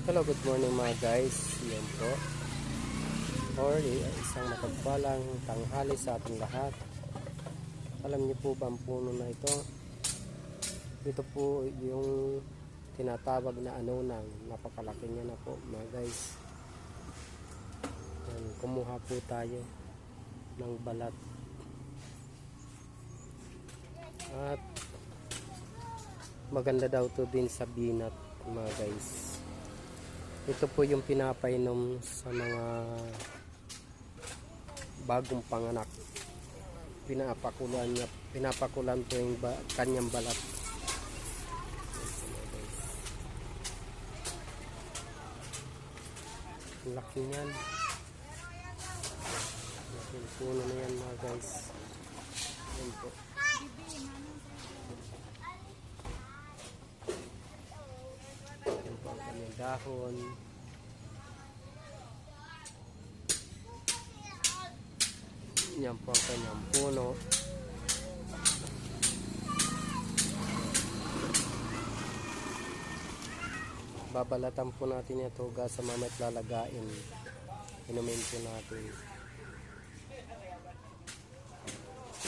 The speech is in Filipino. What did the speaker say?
Hello, good morning mga guys. Yan po. Or isang mapagpalang tanghali sa ating lahat. Alam niyo po ba ang puno na ito? Ito po yung tinatawag na anunang. Napakalaki niya na po mga guys. Yan, kumuha po tayo ng balat. At maganda daw to din sa binat mga guys. Ito po yung pinapainom sa mga bagong panganak. Pinapakulan po yung kanyang balat. Ang laki niyan. Laking puno na yan mga guys. Yan po. Yan po ang kanyang dahon. Yan po ang kanyang puno. Babalatan po natin ito sa mamaya lalagain. Inumin po natin.